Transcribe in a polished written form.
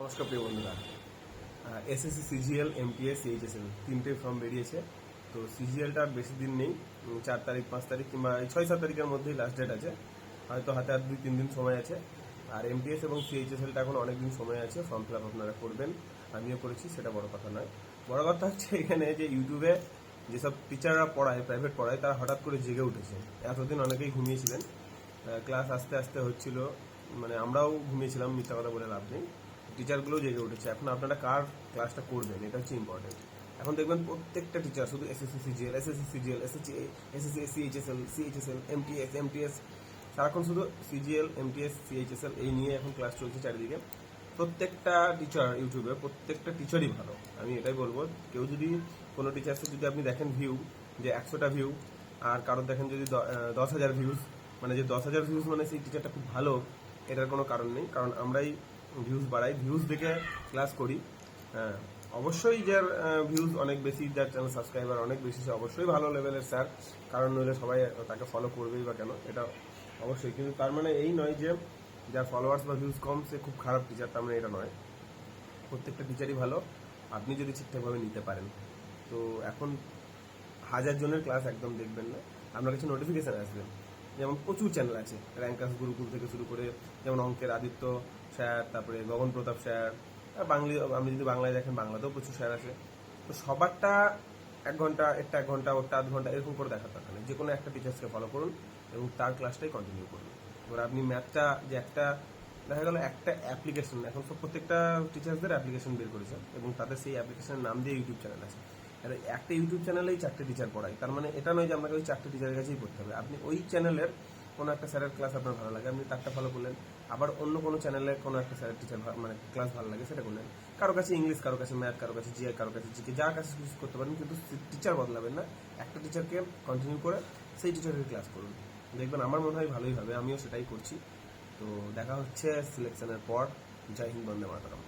নমস্কার প্রিয় বন্ধুরা। এসএসসি, সিজিএল, এমটিএস, সিএইচএসএল তিনটে ফর্ম বেরিয়েছে। তো সিজিএলটা আর বেশি দিন নেই, 4 তারিখ 5 তারিখ কিংবা 6-7 তারিখের মধ্যেই লাস্ট ডেট আছে। হয়তো হাতে আর 2-3 দিন সময় আছে। আর এমটিএস এবং সিএইচএসএলটা এখন অনেক দিন সময় আছে, ফর্ম ফিল আপ আপনারা করবেন। আমিও করেছি, সেটা বড় কথা নয়। বড় কথা হচ্ছে এখানে যে ইউটিউবে যেসব টিচাররা পড়ায়, প্রাইভেট পড়ায়, তারা হঠাৎ করে জেগে উঠেছে। এতদিন অনেকেই ঘুমিয়েছিলেন, ক্লাস আস্তে আস্তে হচ্ছিল, মানে আমরাও ঘুমিয়েছিলাম, মিথ্যা কথা বলে লাভ নেই। টিচারগুলোও জেগে উঠেছে। এখন আপনারা কার ক্লাসটা করবেন, এটা হচ্ছে ইম্পর্টেন্ট। এখন দেখবেন প্রত্যেকটা টিচার শুধু SSC CGL, SSC CGL, SSC CHSL, CHSL, MTS, সারাক্ষণ শুধু সিজিএল, এমটিএস, সিএইচএসএল এই নিয়ে এখন ক্লাস চলছে চারিদিকে। প্রত্যেকটা টিচার ইউটিউবে, প্রত্যেকটা টিচারই ভালো। আমি এটাই বলবো, কেউ যদি কোনো টিচার্সের যদি আপনি দেখেন ভিউ যে 100টা ভিউ, আর কারোর দেখেন যদি 10,000 ভিউজ, মানে যে 10,000 ভিউজ মানে সেই টিচারটা খুব ভালো, এটার কোনো কারণ নেই। কারণ আমরাই ভিউজ বাড়াই, ভিউজ দেখে ক্লাস করি। হ্যাঁ, অবশ্যই যার ভিউজ অনেক বেশি, যার চ্যানেল সাবস্ক্রাইবার অনেক বেশি, সে অবশ্যই ভালো লেভেলের স্যার। কারণ নইলে সবাই তাকে ফলো করবেই বা কেন, এটা অবশ্যই। কিন্তু তার মানে এই নয় যে যার ফলোয়ার্স বা ভিউজ কম সে খুব খারাপ টিচার, তার মানে এটা নয়। প্রত্যেকটা টিচারই ভালো, আপনি যদি ঠিকঠাকভাবে নিতে পারেন। তো এখন 1000 জনের ক্লাস একদম দেখবেন না, আপনার কাছে নোটিফিকেশান আসবে। যেমন প্রচুর চ্যানেল আছে, র্যাঙ্কাস গুরুকুল থেকে শুরু করে, যেমন অঙ্কের আদিত্য স্যার, তারপরে গগন প্রতাপ স্যার, আপনি যদি বাংলায় দেখেন, বাংলাতেও প্রচুর স্যার আছে। তো সবারটা 1 ঘন্টা, একটা 1 ঘন্টা, ওরটা 1/2 ঘন্টা, এরকম করে দেখার দরকার নেই। যে কোনো একটা টিচার্সকে ফলো করুন এবং তার ক্লাসটাই কন্টিনিউ করুন। এবার আপনি ম্যাথটা যে একটা দেখা গেল একটা অ্যাপ্লিকেশন, এখন সব প্রত্যেকটা টিচার্সদের অ্যাপ্লিকেশন বের করেছে এবং তাদের সেই অ্যাপ্লিকেশনের নাম দিয়ে ইউটিউব চ্যানেল আছে। আর একটা ইউটিউব চ্যানেলেই 4টে টিচার পড়ায়, তার মানে এটা নয় যে আপনাকে ওই 4টে টিচারের কাছেই পড়তে হবে। আপনি ওই চ্যানেলের কোনো একটা স্যারের ক্লাস আপনার ভালো লাগে, আপনি তারটা ফলো করলেন। আবার অন্য কোনো চ্যানেলে কোনো একটা স্যারের টিচার মানে ক্লাস ভালো লাগে, সেটা করলেন। কারো কাছে ইংলিশ, কারো কাছে ম্যাথ, কারো কাছে জিআই, কারো কাছে জিকে, যার কাছে কিছু করতে পারেন, কিন্তু টিচার বদলাবেন না। একটা টিচারকে কন্টিনিউ করে সেই টিচারের ক্লাস করুন, দেখবেন আমার মনে হয় ভালোই হবে। আমিও সেটাই করছি। তো দেখা হচ্ছে সিলেকশনের পর। জয় হিন্দ, বন্দে মাতরম।